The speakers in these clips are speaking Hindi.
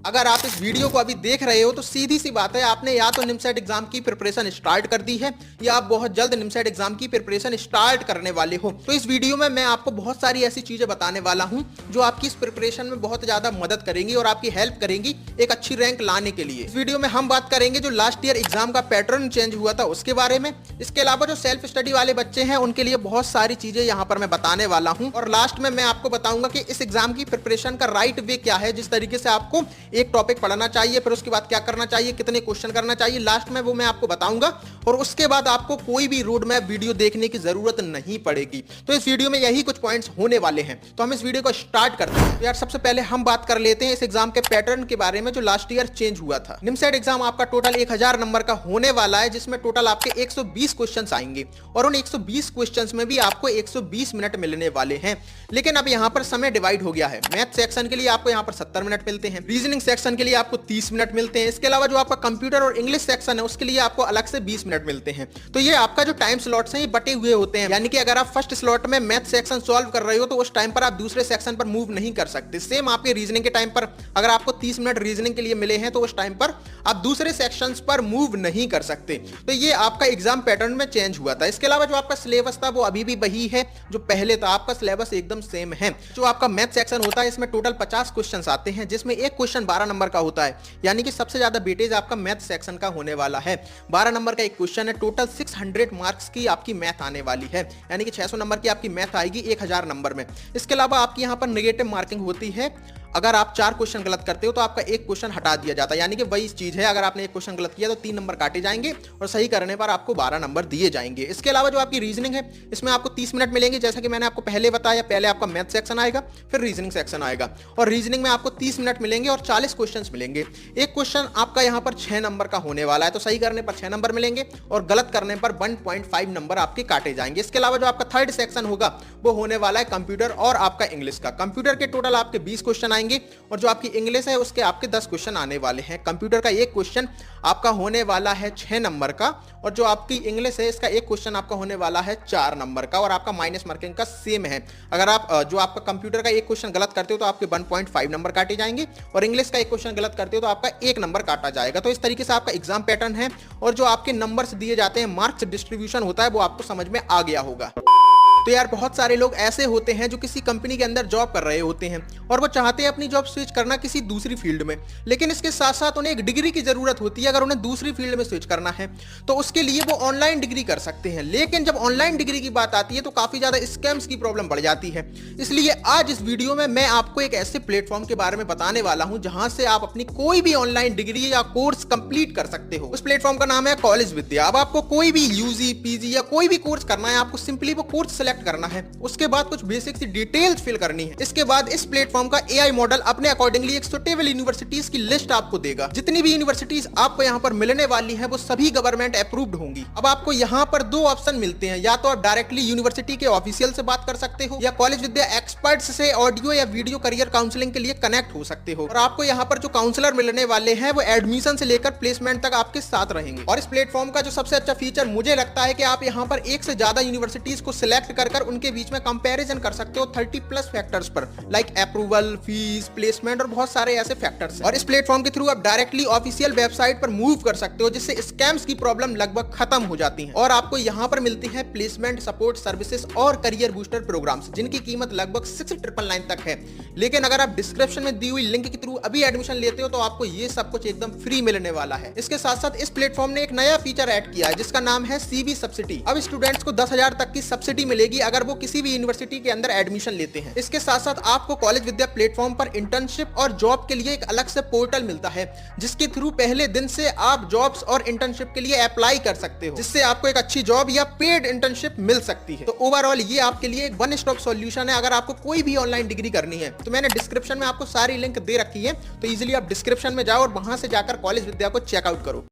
अगर आप इस वीडियो को अभी देख रहे हो तो सीधी सी बात है, आपने या तो निमसेट एग्जाम की प्रिपरेशन स्टार्ट कर दी है या आप बहुत जल्द निमसेट एग्जाम की प्रिपरेशन स्टार्ट करने वाले हो। तो इस वीडियो में मैं आपको बहुत सारी ऐसी चीजें बताने वाला हूं जो आपकी इस प्रिपरेशन में बहुत ज्यादा मदद करेंगी और आपकी हेल्प करेंगी एक अच्छी रैंक लाने के लिए। इस वीडियो में हम बात करेंगे जो लास्ट ईयर एग्जाम का पैटर्न चेंज हुआ था उसके बारे में। इसके अलावा जो सेल्फ स्टडी वाले बच्चे हैं उनके लिए बहुत सारी चीजें यहाँ पर मैं बताने वाला हूँ, और लास्ट में मैं आपको बताऊंगा कि इस एग्जाम की प्रिपरेशन का राइट वे क्या है, जिस तरीके से आपको एक टॉपिक पढ़ना चाहिए, फिर उसके बाद क्या करना चाहिए, कितने क्वेश्चन करना चाहिए, लास्ट में वो मैं आपको बताऊंगा। और उसके बाद आपको कोई भी रोड मैप वीडियो देखने की जरूरत नहीं पड़ेगी। तो इस वीडियो में यही कुछ पॉइंट्स होने वाले हैं। तो हम इस वीडियो को स्टार्ट करते हैं। तो यार सबसे पहले हम बात कर लेते हैं इस एग्जाम के पैटर्न के बारे में जो लास्ट ईयर चेंज हुआ था। निमसेट एग्जाम आपका टोटल 1000 नंबर का होने वाला है, जिसमें टोटल आपके 120 क्वेश्चन आएंगे और उन 120 क्वेश्चन में भी आपको 120 मिनट मिलने वाले हैं। लेकिन अब यहाँ पर समय डिवाइड हो गया है। मैथ सेक्शन के लिए आपको यहाँ पर 70 मिनट मिलते हैं, रीजनिंग सेक्शन के लिए आपको 30 मिनट मिलते हैं। इसके अलावा जो आपका कंप्यूटर और इंग्लिश सेक्शन है उसके लिए आपको अलग से 20 मिनट मिलते हैं। तो ये आपका जो टाइम स्लॉट्स हैं ये बटे हुए होते हैं, यानी कि अगर आप फर्स्ट स्लॉट में मैथ सेक्शन सॉल्व कर रहे हो तो उस टाइम पर आप दूसरे सेक्शन पर मूव नहीं कर सकते। सेम आपके रीजनिंग के टाइम पर अगर आपको 30 मिनट रीजनिंग के लिए मिले हैं तो उस टाइम पर आप दूसरे सेक्शंस पर मूव नहीं कर सकते। तो ये आपका एग्जाम पैटर्न में चेंज हुआ था। इसके अलावा जो आपका सिलेबस था वो अभी भी वही है जो पहले था, आपका सिलेबस एकदम सेम है। जो आपका मैथ सेक्शन होता है इसमें टोटल 50 क्वेश्चन आते हैं, जिसमें एक क्वेश्चन 12 नंबर का होता है, यानी कि सबसे ज्यादा वेटेज आपका मैथ सेक्शन का होने वाला है। 12 नंबर का एक क्वेश्चन है, टोटल 600 मार्क्स की आपकी मैथ आने वाली है, यानी कि 600 नंबर की आपकी मैथ आएगी 1000 नंबर में। इसके अलावा आपकी यहाँ पर नेगेटिव मार्किंग होती है। अगर आप 4 क्वेश्चन गलत करते हो तो आपका एक क्वेश्चन हटा दिया जाता है, यानी कि वही चीज है, अगर आपने एक क्वेश्चन गलत किया तो 3 नंबर काटे जाएंगे और सही करने पर आपको 12 नंबर दिए जाएंगे। इसके अलावा जो आपकी रीजनिंग है इसमें आपको 30 मिनट मिलेंगे, जैसा कि मैंने आपको पहले बताया। पहले आपका मैथ सेक्शन आएगा, फिर रीजनिंग सेक्शन आएगा, और रीजनिंग में आपको 30 मिनट मिलेंगे और 40 क्वेश्चन मिलेंगे। एक क्वेश्चन आपका यहाँ पर 6 नंबर का होने वाला है, तो सही करने पर 6 नंबर मिलेंगे और गलत करने पर 1.5 नंबर आपके काटे जाएंगे। इसके अलावा जो आपका थर्ड सेक्शन होगा वो होने वाला है कंप्यूटर और आपका इंग्लिश का। कंप्यूटर के टोटल आपके 20 क्वेश्चन आएंगे और जो आपकी इंग्लिश है उसके आपके 10 क्वेश्चन आने वाले हैं। कंप्यूटर का एक क्वेश्चन आपका होने वाला है 6 नंबर का, और जो आपकी इंग्लिश है इसका एक क्वेश्चन आपका होने वाला है 4 नंबर का, और आपका माइनस मार्किंग का सेम है। अगर आप जो आपका कंप्यूटर का एक क्वेश्चन गलत करते हो तो आपके 1.5 नंबर काटे जाएंगे, और इंग्लिश का एक क्वेश्चन गलत करते हो तो आपका 1 नंबर काटा जाएगा। तो इस तरीके से आपका एग्जाम पैटर्न है, और जो आपके नंबर्स दिए जाते हैं, मार्क्स डिस्ट्रीब्यूशन होता है, वो आपको समझ में आ गया होगा। तो यार बहुत सारे लोग ऐसे होते हैं जो किसी कंपनी के अंदर जॉब कर रहे होते हैं और वो चाहते हैं अपनी जॉब स्विच करना किसी दूसरी फील्ड में, लेकिन इसके साथ साथ उन्हें एक डिग्री की जरूरत होती है। अगर उन्हें दूसरी फील्ड में स्विच करना है तो उसके लिए वो ऑनलाइन डिग्री कर सकते हैं, लेकिन जब ऑनलाइन डिग्री की बात आती है तो काफी ज्यादा स्कैम्स की प्रॉब्लम बढ़ जाती है। इसलिए आज इस वीडियो में मैं आपको एक ऐसे प्लेटफॉर्म के बारे में बताने वाला हूं जहां से आप अपनी कोई भी ऑनलाइन डिग्री या कोर्स कंप्लीट कर सकते हो। उस प्लेटफॉर्म का नाम है कॉलेज विद्या। अब आपको कोई भी यूजी, पीजी या कोई भी कोर्स करना है, आपको सिंपली वो कोर्स सेलेक्ट करना है, उसके बाद कुछ बेसिक सी डिटेल्स फिल करनी है। इसके बाद इस प्लेटफॉर्म का एआई मॉडल अपने अकॉर्डिंगली एक सुटेबल यूनिवर्सिटीज की लिस्ट आपको देगा। जितनी भी यूनिवर्सिटीज आपको यहाँ पर मिलने वाली हैं वो सभी गवर्नमेंट अप्रूव्ड होंगी। अब आपको यहाँ पर 2 ऑप्शन मिलते हैं, या तो आप डायरेक्टली यूनिवर्सिटी के ऑफिशियल से बात कर सकते हो, या कॉलेज विद्या एक्सपर्ट्स से ऑडियो या वीडियो करियर काउंसलिंग के लिए कनेक्ट हो सकते हो। और आपको यहाँ पर जो काउंसलर मिलने वाले हैं वो एडमिशन से लेकर प्लेसमेंट तक आपके साथ रहेंगे। और इस प्लेटफॉर्म का जो सबसे अच्छा फीचर मुझे लगता है कि आप यहाँ पर एक से ज्यादा यूनिवर्सिटीज को सिलेक्ट कर उनके बीच में कंपैरिजन कर सकते हो 30+ फैक्टर्स पर, लाइक अप्रूवल, फीस, प्लेसमेंट और बहुत सारे ऐसे फैक्टर्स। और इस प्लेटफॉर्म के थ्रू आप डायरेक्टली ऑफिशियल वेबसाइट पर मूव कर सकते हो, जिससे स्कैम्स की प्रॉब्लम लगभग खत्म हो जाती है। और आपको यहाँ पर मिलती है प्लेसमेंट सपोर्ट सर्विसेज और करियर बूस्टर प्रोग्राम्स, जिनकी कीमत लगभग 6,999 तक है। लेकिन अगर आप डिस्क्रिप्शन में दी हुई लिंक के थ्रू अभी एडमिशन लेते हो तो आपको ये सब कुछ एकदम फ्री मिलने वाला है। इसके साथ साथ इस प्लेटफॉर्म ने एक नया फीचर ऐड किया है जिसका नाम है सीवी सब्सिडी। अब स्टूडेंट्स को 10,000 तक की सब्सिडी मिलेगी अगर वो किसी भी यूनिवर्सिटी के अंदर एडमिशन लेते हैं। इसके साथ साथ आपको कॉलेज विद्या प्लेटफॉर्म पर इंटर्नशिप और जॉब के लिए एक अलग से पोर्टल मिलता है, जिसके थ्रू पहले दिन से आप जॉब्स और इंटर्नशिप के लिए अप्लाई कर सकते हो, जिससे आपको एक अच्छी जॉब या पेड इंटर्नशिप मिल सकती है। तो ओवरऑल ये आपके लिए एक वन स्टॉप सॉल्यूशन है अगर आपको कोई भी ऑनलाइन डिग्री करनी है। तो मैंने डिस्क्रिप्शन में आपको सारी लिंक दे रखी है, तो इजीली आप डिस्क्रिप्शन में जाओ और वहां से जाकर कॉलेज विद्या को चेकआउट करो।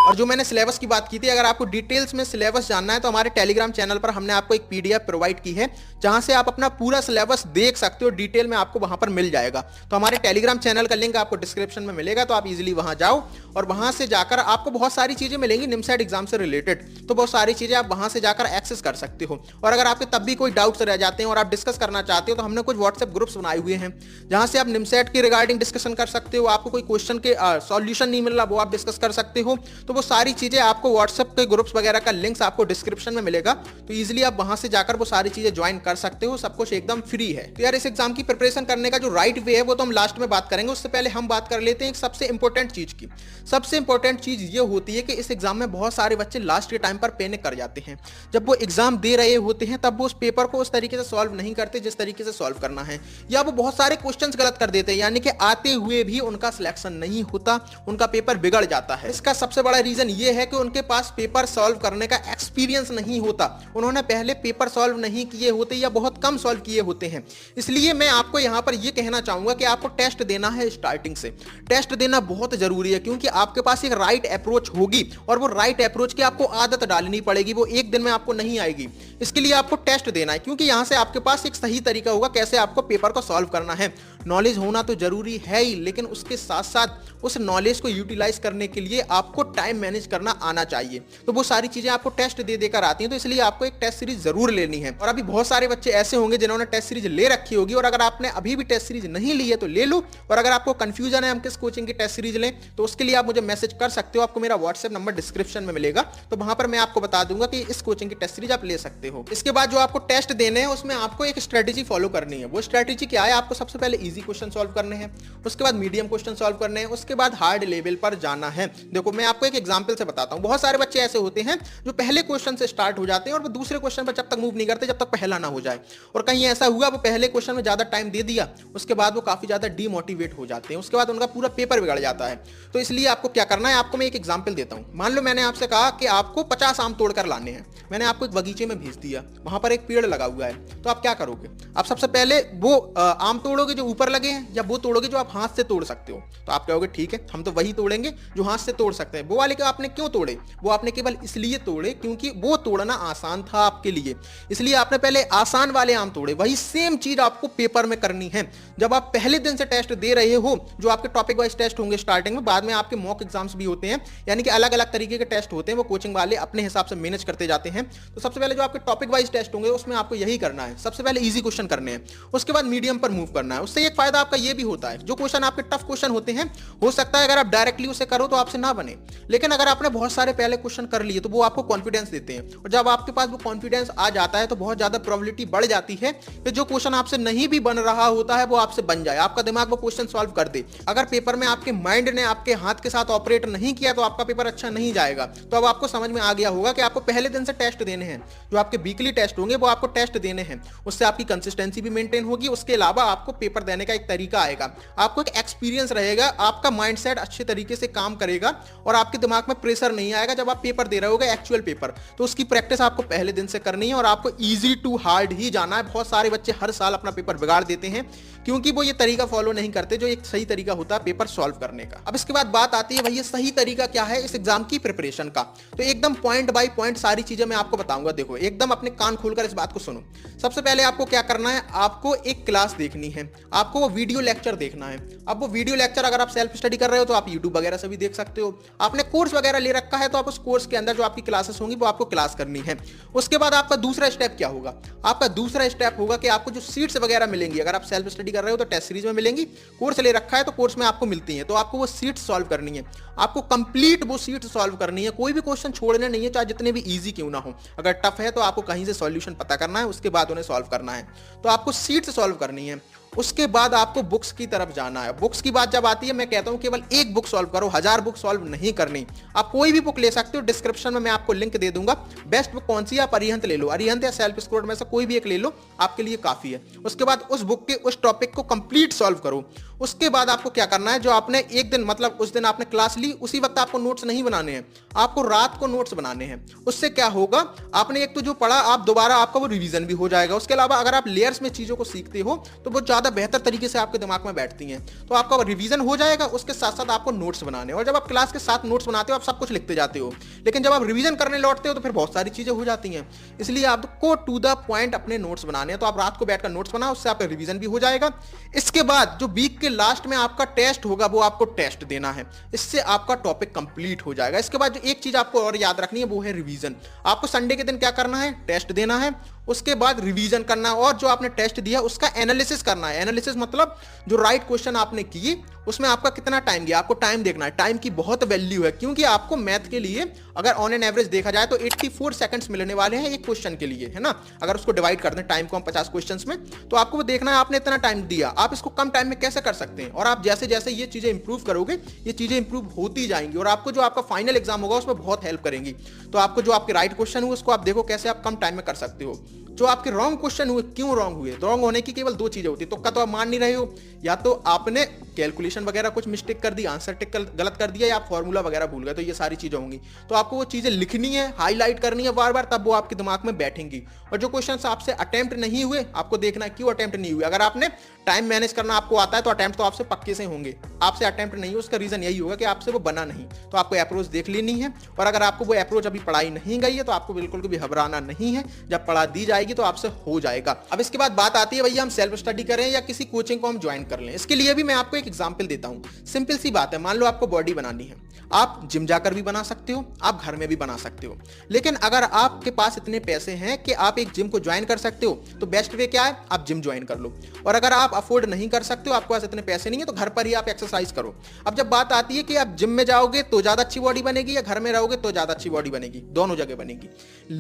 और जो मैंने सिलेबस की बात की थी, अगर आपको डिटेल्स में सिलेबस जानना है तो हमारे टेलीग्राम चैनल पर हमने आपको एक पीडीएफ प्रोवाइड की है, जहां से आप अपना पूरा सिलेबस देख सकते हो, डिटेल में आपको वहां पर मिल जाएगा। तो हमारे टेलीग्राम चैनल का लिंक आपको डिस्क्रिप्शन में मिलेगा, तो आप इजीली वहां जाओ और वहां से जाकर आपको बहुत सारी चीजें मिलेंगी निमसैट एग्जाम से रिलेटेड। तो बहुत सारी चीजें आप वहां से जाकर एक्सेस कर सकते हो। और अगर आपके तब भी कोई डाउट्स रह जाते हैं और आप डिस्कस करना चाहते हो, तो हमने कुछ व्हाट्सएप ग्रुप्स बनाए हुए हैं, जहां से आप निमसैट के रिगार्डिंग डिस्कशन कर सकते हो। आपको कोई क्वेश्चन के सॉल्यूशन नहीं मिल रहा, वो आप डिस्कस कर सकते हो। तो वो सारी चीजें आपको व्हाट्सएप के ग्रुप्स वगैरह का लिंक्स आपको डिस्क्रिप्शन में मिलेगा, तो इजीली आप वहां से जाकर वो सारी चीजें ज्वाइन कर सकते हो। सब कुछ एकदम फ्री है। तो यार, इस एग्जाम की प्रिपरेशन करने का जो राइट वे है वो तो हम लास्ट में बात करेंगे। उससे पहले हम बात कर लेते हैं एक सबसे इंपॉर्टेंट चीज की। सबसे इंपॉर्टेंट चीज ये होती है कि इस एग्जाम में बहुत सारे बच्चे लास्ट के टाइम पर पैनिक कर जाते हैं। जब वो एग्जाम दे रहे होते हैं तब वो उस पेपर को उस तरीके से सॉल्व नहीं करते जिस तरीके से सॉल्व करना है, या वो बहुत सारे क्वेश्चंस गलत कर देते हैं, यानी कि आते हुए भी उनका सिलेक्शन नहीं होता, उनका पेपर बिगड़ जाता है। इसका सबसे बड़ा रीजन ये है कि उनके पास पेपर सॉल्व करने का एक्सपीरियंस नहीं होता, उन्होंने पहले पेपर सॉल्व नहीं किए होते या बहुत कम सॉल्व किए होते हैं। इसलिए मैं आपको यहां पर यह कहना चाहूंगा कि आपको टेस्ट देना है। स्टार्टिंग से टेस्ट देना बहुत जरूरी है, क्योंकि आपके पास एक राइट अप्रोच होगी और वो राइट अप्रोच की आपको आदत डालनी पड़ेगी, वो एक दिन में आपको नहीं आएगी। इसके लिए आपको टेस्ट देना है, क्योंकि यहां से आपके पास एक सही तरीका होगा कैसे आपको पेपर को सॉल्व करना है। नॉलेज होना तो जरूरी है ही, लेकिन उसके साथ साथ उस नॉलेज को यूटिलाइज करने के लिए आपको टाइम मैनेज करना आना चाहिए। तो वो सारी चीजें आपको टेस्ट दे देकर आती हैं, तो इसलिए आपको एक टेस्ट सीरीज जरूर लेनी है। और अभी बहुत सारे बच्चे ऐसे होंगे जिन्होंने टेस्ट सीरीज ले रखी होगी, और अगर आपने अभी भी टेस्ट सीरीज नहीं ली है तो ले लो। और अगर आपको कंफ्यूजन है हम किस कोचिंग की टेस्ट सीरीज लें, तो उसके लिए आप मुझे मैसेज कर सकते हो। आपको मेरा व्हाट्सएप नंबर डिस्क्रिप्शन में मिलेगा, तो वहां पर मैं आपको बता दूंगा कि इस कोचिंग की टेस्ट सीरीज आप ले सकते हो। इसके बाद जो आपको टेस्ट देने हैं उसमें आपको एक स्ट्रेटेजी फॉलो करनी है। वो स्ट्रेटेजी क्या है? आपको सबसे पहले इजी क्वेश्चन सॉल्व करने हैं, उसके बाद मीडियम क्वेश्चन सॉल्व करने हैं, उसके बाद हार्ड लेवल पर जाना है। देखो, मैं आपको एक एग्जांपल से बताता हूं। बहुत सारे बच्चे ऐसे होते हैं जो पहले क्वेश्चन से स्टार्ट हो जाते हैं और वो दूसरे क्वेश्चन पर जब तक मूव नहीं करते जब तक पहला ना हो जाए। और कहीं ऐसा हुआ वो पहले क्वेश्चन में ज्यादा टाइम दे दिया, उसके बाद वो काफी ज्यादा डीमोटिवेट हो जाते हैं, उसके बाद उनका पूरा पेपर बिगड़ जाता है। तो इसलिए आपको क्या करना है, आपको मैं एक एग्जांपल देता हूं। मान लो मैंने आपसे कहा कि आपको 50 आम तोड़कर लाने हैं, मैंने आपको एक बगीचे में भेज दिया, वहां पर एक पेड़ लगा हुआ है, तो आप क्या करोगे? आप सबसे पहले वो आम तोड़ोगे जो ऊपर लगे हैं, या वो तोड़ोगे जो आप हाथ से तोड़ सकते हो? तो आप कहोगे ठीक है, हम तो वही तोड़ेंगे जो हाथ से तोड़ सकते हैं। वो वाले को आपने क्यों तोड़े? वो आपने केवल इसलिए तोड़े क्योंकि वो तोड़ना आसान था आपके लिए, इसलिए आपने पहले आसान वाले आम तोड़े। वही सेम चीज आपको पेपर में करनी है। जब आप पहले दिन से टेस्ट दे रहे हो, जो आपके टॉपिक वाइज टेस्ट होंगे स्टार्टिंग में, बाद में आपके मॉक एग्जाम्स भी होते हैं, यानी कि अलग अलग तरीके के टेस्ट होते हैं, वो कोचिंग वाले अपने हिसाब से मैनेज करते जाते हैं। तो सबसे पहले जो आपके टॉपिक वाइज टेस्ट होंगे उसमें आपको यही करना है, सबसे पहले इजी क्वेश्चन करने हैं, उसके बाद मीडियम पर मूव करना है। उससे एक फायदा आपका ये भी होता है, जो क्वेश्चन आपके टफ क्वेश्चन होते हैं, हो सकता है अगर आप डायरेक्टली उसे करो तो आपसे ना बने, लेकिन अगर आपने बहुत सारे पहले क्वेश्चन कर लिए तो वो आपको कॉन्फिडेंस देते हैं। और जब आपके पास वो कॉन्फिडेंस आ जाता है तो बहुत ज्यादा प्रोबेबिलिटी बढ़ जाती है कि जो क्वेश्चन आपसे नहीं भी बन रहा होता है वो आपसे बन जाए, आपका दिमाग वो क्वेश्चन सॉल्व कर दे। अगर पेपर में आपके माइंड ने आपके हाथ के साथ ऑपरेट नहीं किया तो आपका पेपर अच्छा नहीं जाएगा। तो अब आपको समझ में आ गया होगा कि आपको पहले दिन से टेस्ट देने हैं, जो आपके वीकली टेस्ट होंगे वो आपको टेस्ट देने हैं, उससे आपकी कंसिस्टेंसी भी मेंटेन होगी। उसके अलावा आपको पेपर देने का एक तरीका आएगा, आपको एक एक्सपीरियंस रहेगा, आपका माइंडसेट अच्छे तरीके से काम करेगा और आपके दिमाग में प्रेशर नहीं आएगा जब आप पेपर दे रहे होगे एक्चुअल पेपर। तो उसकी प्रैक्टिस आपको पहले दिन से करनी है और आपको इजी टू हार्ड ही जाना है। बहुत सारे बच्चे हर साल अपना पेपर बिगाड़ देते हैं क्योंकि वो ये तरीका फॉलो नहीं करते जो एक सही तरीका होता है पेपर सॉल्व करने का। अब इसके बाद बात आती है भाई ये सही तरीका क्या है इस एग्जाम की प्रिपरेशन का। तो एकदम पॉइंट बाय पॉइंट सारी चीजें मैं आपको बताऊंगा। देखो, एकदम अपने कान खोलकर इस बात को सुनो। सबसे पहले आपको क्या करना है, आपको एक क्लास देखनी है, आपको वो वीडियो लेक्चर देखना है। अब वो वीडियो लेक्चर अगर आप सेल्फ स्टडी कर रहे हो तो आप यूट्यूब वगैरह से भी देख सकते हो। आपने कोर्स वगैरह ले रखा है तो आप उस कोर्स के अंदर जो आपकी क्लासेस होंगी वो आपको क्लास करनी है। उसके बाद आपका दूसरा स्टेप क्या होगा, आपका दूसरा स्टेप होगा कि आपको जो सीट्स वगैरह मिलेंगी, अगर आप सेल्फ स्टडी कर रहे हो तो टेस्ट सीरीज में मिलेंगी, कोर्स ले रखा है तो कोर्स में आपको मिलती है, तो आपको वो सीट्स सॉल्व करनी है। आपको कंप्लीट वो सीट्स सॉल्व करनी है, कोई भी क्वेश्चन छोड़ना नहीं है, चाहे जितने भी इजी क्यों ना हो। अगर टफ है तो आपको कहीं से सॉल्यूशन पता करना है, उसके बाद उन्हें सॉल्व करना है। तो आपको सीट्स सॉल्व करनी है। उसके बाद आपको बुक्स की तरफ जाना है। बुक्स की बात जब आती है, मैं कहता हूं केवल एक बुक सॉल्व करो, 1000 बुक सॉल्व नहीं करनी। आप कोई भी बुक ले सकते हो, डिस्क्रिप्शन में मैं आपको लिंक दे दूंगा। बेस्ट बुक कौन सी है, आप अरिहंत ले लो, अरिहंत या सेल्फ स्टडी में से कोई भी एक ले लो, आपके लिए काफी है। उसके बाद उस बुक के उस टॉपिक को कंप्लीट सॉल्व करो। उसके बाद आपको क्या करना है, जो आपने एक दिन मतलब उस दिन आपने क्लास ली उसी वक्त आपको नोट्स नहीं बनाने हैं, आपको रात को नोट्स बनाने हैं। उससे क्या होगा, आपने एक तो जो पढ़ा आप दोबारा आपका वो रिवीजन भी हो जाएगा। उसके अलावा अगर आप लेयर्स में चीजों को सीखते हो तो वो ज्यादा बेहतर तरीके से आपके दिमाग में बैठती हैं, तो आपका रिवीजन हो जाएगा। उसके साथ साथ आपको नोट्स बनाने, और जब आप क्लास के साथ नोट्स बनाते हो आप सब कुछ लिखते जाते हो, लेकिन जब आप रिवीजन करने लौटते हो तो फिर बहुत सारी चीजें हो जाती हैं। इसलिए आपको टू द पॉइंट अपने नोट्स बनाने हैं। तो आप रात को बैठकर नोट्स बनाओ, उससे आपका रिवीजन भी हो जाएगा। इसके बाद जो वीक के लास्ट में आपका टेस्ट होगा वो आपको टेस्ट देना है, इससे आपका टॉपिक कंप्लीट हो जाएगा। इसके बाद जो एक चीज आपको और याद रखनी है वो है रिवीजन। आपको संडे के दिन क्या करना है, टेस्ट देना है, उसके बाद रिवीजन करना है, और जो आपने टेस्ट दिया उसका एनालिसिस करना है। एनालिसिस मतलब जो राइट क्वेश्चन आपने किए उसमें आपका कितना टाइम गया, आपको टाइम देखना है। टाइम की बहुत वैल्यू है, क्योंकि आपको मैथ के लिए अगर ऑन एन एवरेज देखा जाए तो 84 सेकंड्स मिलने वाले हैं एक क्वेश्चन के लिए, है ना। अगर उसको डिवाइड कर दें टाइम को हम 50 क्वेश्चंस में, तो आपको वो देखना है आपने इतना टाइम दिया, आप इसको कम टाइम में कैसे कर सकते हैं। और आप जैसे जैसे ये चीजें इंप्रूव करोगे ये चीजें इंप्रूव होती जाएंगी, और आपको जो आपका फाइनल एग्जाम होगा उसमें बहुत हेल्प करेंगी। तो आपको जो आपके राइट क्वेश्चन हुए उसको आप देखो कैसे आप कम टाइम में कर सकते हो। जो आपके रॉन्ग क्वेश्चन हुए, क्यों रॉन्ग हुए, रॉन्ग होने की केवल दो चीजें होती है। तुक्का तो आप मान नहीं रहे हो, या तो आपने कैलकुलेशन वगैरह कुछ मिस्टेक कर दी, आंसर टिक गलत कर दिया, या फॉर्मूला वगैरह भूल गए, तो ये सारी चीजें होंगी। तो आपको वो चीजें लिखनी है, हाईलाइट करनी है बार बार, तब वो आपके दिमाग में बैठेंगी। और जो क्वेश्चंस आपसे अटेम्प्ट नहीं हुए आपको देखना है क्यों अटेम्प्ट नहीं हुए। अगर आपने टाइम मैनेज करना आपको आता है तो अटेम्प्ट तो आपसे पक्के से होंगे। आपसे अटेम्प्ट नहीं हो उसका रीजन यही होगा कि आपसे वो बना नहीं। तो आपको अप्रोच देख लेनी है, और अगर आपको वो अप्रोच अभी पढ़ाई नहीं गई है तो आपको बिल्कुल भी घबराना नहीं है, जब पढ़ा दी जाएगी तो आपसे हो जाएगा। अब इसके बाद बात आती है भैया हम सेल्फ स्टडी करें या किसी कोचिंग को हम ज्वाइन कर लें। इसके लिए भी मैं आपको एक एग्जांपल देता हूं। सिंपल सी बात है, मान लो आपको बॉडी बनानी है, आप जिम जाकर भी बना सकते हो, आप घर में भी बना सकते हो। लेकिन अगर आपके पास इतने पैसे हैं कि आप एक जिम को ज्वाइन कर सकते हो तो बेस्ट वे क्या है, आप जिम ज्वाइन कर लो। और अगर आप अफोर्ड नहीं कर सकते हो, आपके पास इतने पैसे नहीं है, तो घर पर ही आप एक्सरसाइज करो। अब जब बात आती है कि आप जिम में जाओगे तो ज्यादा अच्छी बॉडी बनेगी या घर में रहोगे तो ज्यादा अच्छी बॉडी बनेगी, दोनों जगह बनेगी।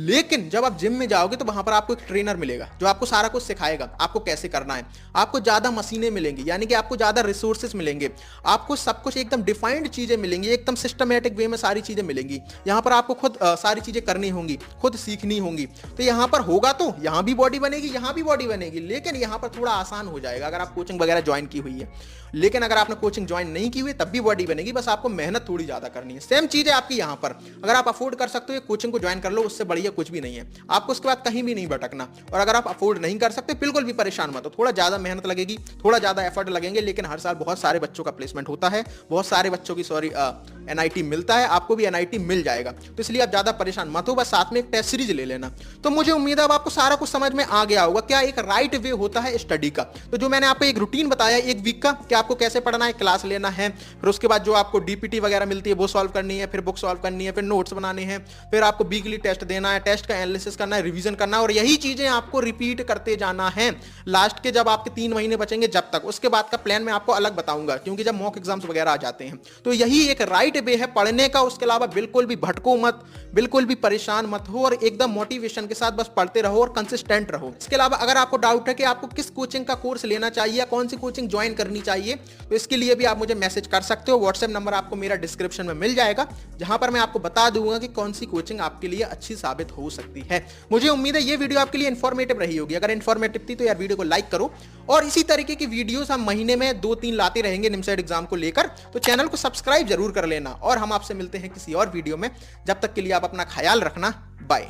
लेकिन जब आप जिम में जाओगे तो वहां पर आपको एक ट्रेनर मिलेगा जो आपको सारा कुछ सिखाएगा, आपको कैसे करना है। आपको ज्यादा मशीनें मिलेंगी, यानी कि आपको ज्यादा रिसोर्सेज मिलेंगे, आपको सब कुछ एकदम डिफाइंड चीजें मिलेंगी, एकदम सिस्टमैटिक वे में सारी चीजें मिलेंगी। यहां पर आपको खुद सारी चीजें करनी होंगी, खुद सीखनी होंगी। तो यहां पर होगा तो यहां भी बॉडी बनेगी, यहां भी बॉडी बनेगी, लेकिन यहां पर थोड़ा आसान हो जाएगा अगर आप कोचिंग वगैरह ज्वाइन की हुई है। लेकिन अगर आपने कोचिंग ज्वाइन नहीं की हुई तब भी बॉडी बनेगी, बस आपको मेहनत थोड़ी ज्यादा करनी है। सेम चीज है आपकी यहां पर, अगर आप अफोर्ड कर सकते हो कोचिंग को ज्वाइन कर लो, उससे बढ़िया कुछ भी नहीं है। आपको उसके बाद कहीं भी नहीं भटकना। और अगर आप अफोर्ड नहीं कर सकते बिल्कुल भी परेशान मत हो, थोड़ा ज्यादा मेहनत लगेगी, थोड़ा ज्यादा एफर्ट लगेंगे, लेकिन हर साल बहुत सारे बच्चों का प्लेसमेंट होता है, बहुत सारे बच्चों की एनआईटी मिलता है, आपको भी एनआईटी मिल जाएगा। तो इसलिए आप ज्यादा परेशान मत हो, बस साथ में एक टेस्ट सीरीज ले लेना। तो मुझे उम्मीद है अब आपको सारा कुछ समझ में आ गया होगा क्या एक राइट वे होता है स्टडी का। तो जो मैंने आपको एक रूटीन बताया एक वीक का कि आपको कैसे पढ़ना है, क्लास लेना है, फिर उसके बाद जो आपको डीपीटी वगैरह मिलती है वो सॉल्व करनी है, फिर बुक सॉल्व करनी है, फिर नोट्स बनाने हैं, फिर आपको वीकली टेस्ट देना है, टेस्ट का एनालिसिस करना है, रिवीजन करना है, और यही चीजें आपको रिपीट करते जाना है लास्ट के जब आपके 3 महीने बचेंगे जब तक। उसके बाद का प्लान मैं आपको अलग बताऊंगा, क्योंकि जब मॉक एग्जाम्स वगैरह आ जाते हैं। तो यही एक राइट वे है पढ़ने का। उसके अलावा बिल्कुल भी भटको मत, बिल्कुल भी परेशान मत हो, और एकदम मोटिवेशन के साथ बस पढ़ते रहो और कंसिस्टेंट रहो। इसके अलावा अगर आपको डाउट है कि आपको किस कोचिंग का कोर्स लेना चाहिए, कौन सी कोचिंग ज्वाइन करनी चाहिए, तो इसके लिए भी आप मुझे मैसेज कर सकते हो। व्हाट्सएप नंबर आपको मेरा डिस्क्रिप्शन में मिल जाएगा, जहां पर मैं आपको बता दूंगा कि कौन सी कोचिंग आपके लिए अच्छी साबित हो सकती है। मुझे उम्मीद है ये वीडियो आपके लिए इंफॉर्मेटिव रही होगी। अगर इंफॉर्मेटिव थी तो यार वीडियो को लाइक करो, और इसी तरीके की वीडियोस हम महीने में 2-3 लाते रहेंगे निमसेट एग्जाम को लेकर। तो चैनल को सब्सक्राइब जरूर कर लेना, और हम आपसे मिलते हैं किसी और वीडियो में। जब तक के लिए आप अपना ख्याल रखना, बाय।